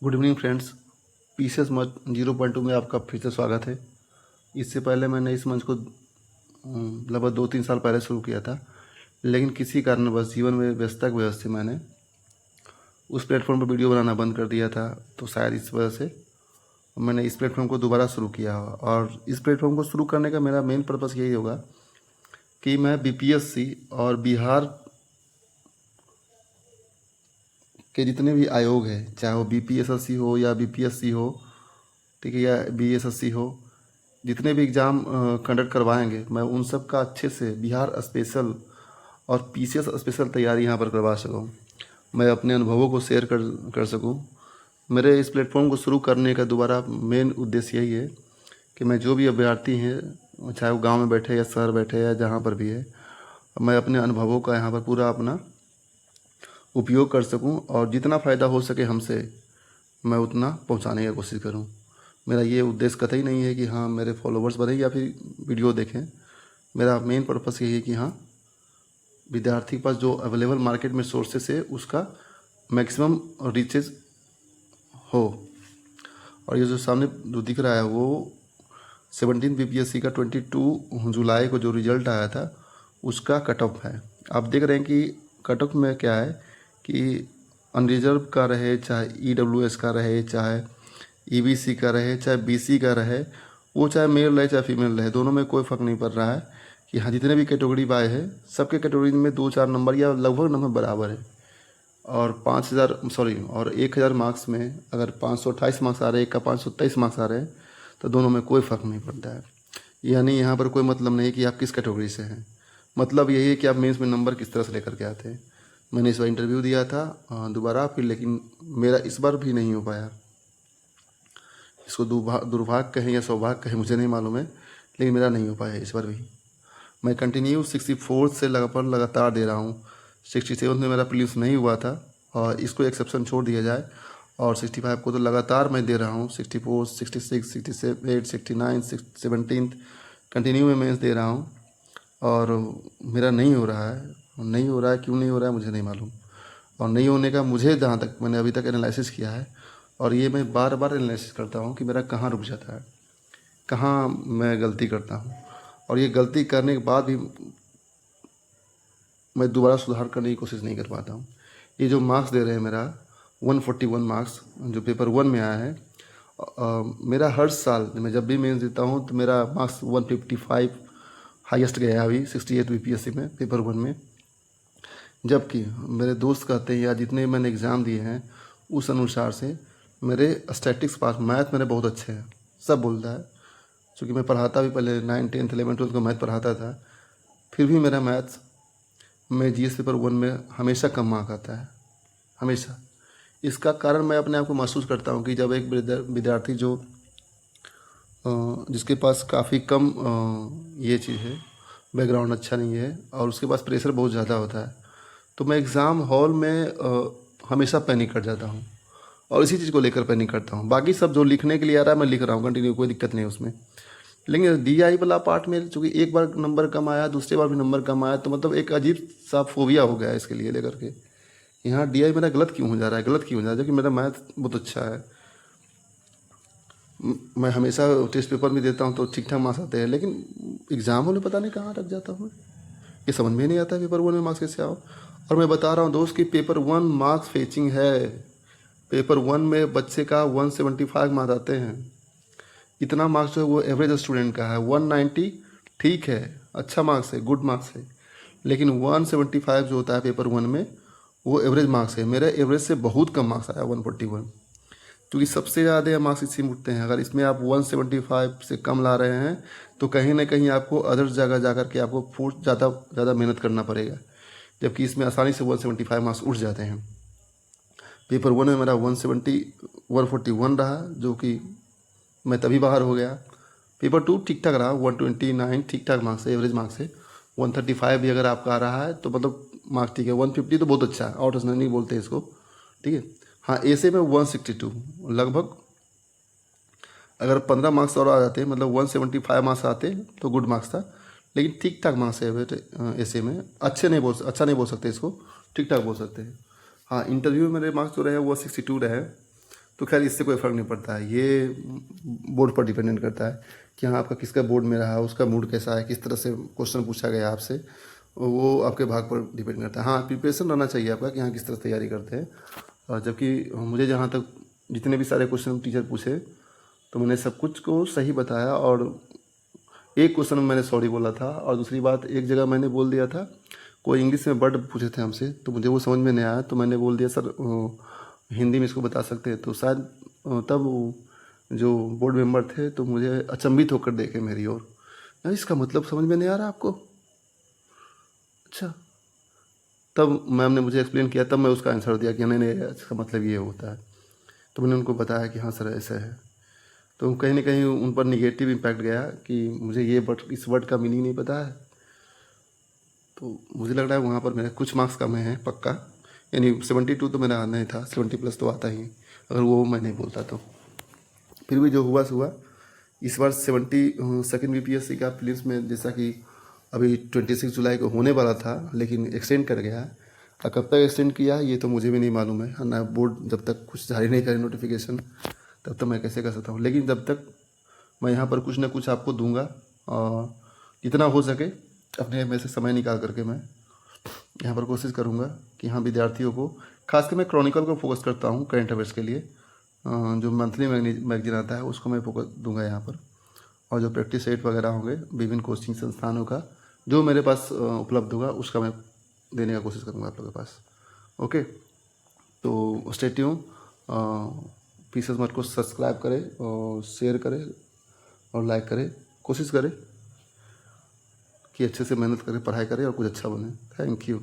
Good evening friends. PCS मंच 0.2 में आपका फिर से स्वागत है। इससे पहले मैंने इस मंच को लगभग 2-3 साल पहले शुरू किया था, लेकिन किसी कारणवश जीवन में व्यस्तता की वजह से मैंने उस प्लेटफॉर्म पर वीडियो बनाना बंद कर दिया था। तो शायद इस वजह से मैंने इस प्लेटफॉर्म को दोबारा शुरू किया। और इस प्लेटफॉर्म को शुरू करने का मेरा मेन पर्पस यही होगा कि मैं बीपीएससी और बिहार के जितने भी आयोग हैं, चाहे वो बीपीएससी हो या बीपीएससी हो, ठीक है, या बीएसएससी हो, जितने भी एग्ज़ाम कंडक्ट करवाएंगे, मैं उन सब का अच्छे से बिहार स्पेशल और पीसीएस स्पेशल तैयारी यहाँ पर करवा सकूँ। मैं अपने अनुभवों को शेयर कर सकूँ। मेरे इस प्लेटफॉर्म को शुरू करने का दोबारा मेन उद्देश्य यही है कि मैं जो भी अभ्यर्थी हैं, चाहे वो गांव में बैठे या शहर बैठे या जहाँ पर भी है, मैं अपने अनुभवों का यहाँ पर पूरा अपना उपयोग कर सकूं और जितना फ़ायदा हो सके हमसे मैं उतना पहुंचाने की कोशिश करूं। मेरा ये उद्देश्य कतई नहीं है कि हाँ मेरे फॉलोवर्स बढ़ें या फिर वीडियो देखें। मेरा मेन पर्पस यही है कि हाँ विद्यार्थी के पास जो अवेलेबल मार्केट में सोर्सेस है उसका मैक्सिमम रीचेज हो। और ये जो सामने जो दिख रहा है वो 17 बीपीएससी का 22 जुलाई को जो रिजल्ट आया था उसका कट ऑफ है। आप देख रहे हैं कि कट ऑफ में क्या है कि अनरिजर्व का रहे, चाहे ईडब्ल्यूएस का रहे, चाहे ईबीसी का रहे, चाहे बीसी का रहे, वो चाहे मेल रहे चाहे फीमेल रहे, दोनों में कोई फ़र्क नहीं पड़ रहा है कि हाँ जितने भी कैटेगरी आए हैं सबके कैटेगरी में 2-4 नंबर या लगभग नंबर बराबर है। और 1000 मार्क्स में अगर 528 मार्क्स आ रहे हैं, एक का 523 मार्क्स आ रहे हैं, तो दोनों में कोई फ़र्क नहीं पड़ता है। यानी यहाँ पर कोई मतलब नहीं कि आप किस कैटेगरी से हैं, मतलब यही है कि आप मेंस में नंबर किस तरह से लेकर के आते हैं। मैंने इस बार इंटरव्यू दिया था दोबारा फिर, लेकिन मेरा इस बार भी नहीं हो पाया। इसको दुर्भाग्य कहें या सौभाग्य कहें मुझे नहीं मालूम है, लेकिन मेरा नहीं हो पाया इस बार भी। मैं कंटिन्यू 64 से लगातार दे रहा हूँ। 67 में मेरा प्रीलिम्स नहीं हुआ था और इसको एक्सेप्शन छोड़ दिया जाए, और 65 को तो लगातार मैं दे रहा हूँ। 64, 66, 67, 69, 17 कंटिन्यू में मेंस दे रहा हूँ और मेरा नहीं हो रहा है। नहीं हो रहा है, क्यों नहीं हो रहा है मुझे नहीं मालूम। और नहीं होने का मुझे जहाँ तक मैंने अभी तक एनालिसिस किया है, और ये मैं बार बार एनालिसिस करता हूँ कि मेरा कहाँ रुक जाता है, कहाँ मैं गलती करता हूँ, और ये गलती करने के बाद भी मैं दोबारा सुधार करने की कोशिश नहीं कर पाता हूँ। ये जो मार्क्स दे रहे हैं मेरा 141 मार्क्स जो पेपर 1 में आया है, मेरा हर साल मैं जब भी मेंस देता हूँ तो मेरा मार्क्स 155 हाईएस्ट गया है अभी 68 बीपीएससी में पेपर 1 में। जबकि मेरे दोस्त कहते हैं या जितने मैंने एग्ज़ाम दिए हैं उस अनुसार से मेरे स्टैटिक्स पास, मैथ मेरे बहुत अच्छे हैं, सब बोलता है। क्योंकि मैं पढ़ाता भी पहले 9, 10, 11, 12 को मैथ पढ़ाता था, फिर भी मेरा मैथ्स में जीएस पेपर 1 में हमेशा कम मार्क आता है, हमेशा। इसका कारण मैं अपने आप को महसूस करता हूँ कि जब एक विद्यार्थी जो जिसके पास काफ़ी कम ये चीज़ है, बैकग्राउंड अच्छा नहीं है और उसके पास प्रेशर बहुत ज़्यादा होता है, तो मैं एग्ज़ाम हॉल में हमेशा पैनिक कर जाता हूँ और इसी चीज़ को लेकर पैनिक करता हूँ। बाकी सब जो लिखने के लिए आ रहा है मैं लिख रहा हूँ कंटिन्यू, कोई दिक्कत नहीं है उसमें। लेकिन डीआई वाला पार्ट में चूँकि एक बार नंबर कम आया, दूसरे बार भी नंबर कम आया, तो मतलब एक अजीब सा फोबिया हो गया है इसके लिए लेकर के। यहाँ डीआई मेरा गलत क्यों हो जा रहा है, गलत क्यों हो जा रहा है, जबकि मेरा मैथ बहुत अच्छा है। मैं हमेशा टेस्ट पेपर में देता हूँ तो ठीक ठाक मार्क्स आते हैं, लेकिन एग्ज़ाम होने पता नहीं कहाँ रख जाता हूँ। ये समझ में नहीं आता पेपर 1 में मार्क्स कैसे आओ। और मैं बता रहा हूँ दोस्त कि पेपर 1 मार्क्स फेचिंग है। पेपर 1 में बच्चे का 175 मार्क्स आते हैं। इतना मार्क्स जो है वो एवरेज स्टूडेंट का है। 190 ठीक है, अच्छा मार्क्स है, गुड मार्क्स है, लेकिन 175 जो होता है पेपर 1 में वो एवरेज मार्क्स है। मेरे एवरेज से बहुत कम मार्क्स आया 141, क्योंकि सबसे ज़्यादा मार्क्स इसी में उठते हैं। अगर इसमें आप 175 से कम ला रहे हैं तो कहीं ना कहीं आपको अदर जगह जा कर के आपको ज़्यादा मेहनत करना पड़ेगा, जबकि इसमें आसानी से 175 मार्क्स उठ जाते हैं। पेपर 1 में मेरा 141 रहा, जो कि मैं तभी बाहर हो गया। पेपर 2 ठीक ठाक रहा, 129 ठीक ठाक मार्क्स है, एवरेज मार्क्स है। 135 भी अगर आपका आ रहा है तो मतलब मार्क्स ठीक है। 150 तो बहुत अच्छा है, आउट नहीं बोलते इसको, ठीक है। हाँ, ऐसे में 162 लगभग, अगर 15 मार्क्स और आ जाते मतलब 175 मार्क्स आते तो गुड मार्क्स था, लेकिन ठीक ठाक मार्क्स है ऐसे में। अच्छा नहीं बोल सकते इसको, ठीक ठाक बोल सकते हैं। हाँ, इंटरव्यू में मेरे मार्क्स जो रहे वो 62 रहे। तो खैर इससे कोई फ़र्क नहीं पड़ता है, ये बोर्ड पर डिपेंडेंट करता है कि हाँ आपका किसका बोर्ड में रहा, उसका मूड कैसा है, किस तरह से क्वेश्चन पूछा गया आपसे, वो आपके भाग पर डिपेंड करता है। हाँ प्रिपरेशन रहना चाहिए आपका कि हाँ किस तरह से तैयारी करते हैं। और जबकि मुझे जहाँ तक जितने भी सारे क्वेश्चन टीचर पूछे तो मैंने सब कुछ को सही बताया, और एक क्वेश्चन में मैंने सॉरी बोला था, और दूसरी बात एक जगह मैंने बोल दिया था, कोई इंग्लिश में वर्ड पूछे थे हमसे तो मुझे वो समझ में नहीं आया, तो मैंने बोल दिया सर हिंदी में इसको बता सकते हैं, तो शायद तब जो बोर्ड मेंबर थे तो मुझे अचंभित होकर देखे मेरी ओर, यार इसका मतलब समझ में नहीं आ रहा आपको, अच्छा। तब मैम ने मुझे एक्सप्लेन किया, तब मैं उसका आंसर दिया कि नहीं नहीं इसका मतलब ये होता है। तो मैंने उनको बताया कि हाँ सर ऐसा है। तो कहीं ना कहीं उन पर निगेटिव इम्पैक्ट गया कि मुझे ये वर्ड, इस वर्ड का मीनिंग नहीं पता है। तो मुझे लग रहा है वहाँ पर मेरे कुछ मार्क्स कम हैं पक्का, यानी 72 तो मेरा आना ही था, 70+ तो आता ही अगर वो मैं नहीं बोलता तो। फिर भी जो हुआ सो हुआ। इस बार 72nd BPSC का प्रीलिम्स में, जैसा कि अभी 26 जुलाई को होने वाला था लेकिन एक्सटेंड कर गया है, और कब तक एक्सटेंड किया ये तो मुझे भी नहीं मालूम है ना, बोर्ड जब तक कुछ जारी नहीं करे नोटिफिकेशन तब तक मैं कैसे कर सकता हूँ। लेकिन जब तक मैं यहाँ पर कुछ ना कुछ आपको दूंगा, और जितना हो सके अपने में से समय निकाल करके मैं यहाँ पर कोशिश करूँगा कि हाँ विद्यार्थियों को, खासकर मैं क्रॉनिकल को फोकस करता हूँ करंट अफेयर्स के लिए, जो मंथली मैगजीन आता है उसको मैं फोकस दूंगा यहाँ पर, और जो प्रैक्टिस सेट वगैरह होंगे विभिन्न कोचिंग संस्थानों का जो मेरे पास उपलब्ध होगा उसका मैं देने का कोशिश करूँगा आप लोगों के पास। ओके, तो स्टे ट्यून, प्लीज़ मत को सब्सक्राइब करें और शेयर करें और लाइक करें, कोशिश करें कि अच्छे से मेहनत करें, पढ़ाई करें और कुछ अच्छा बने। Thank you.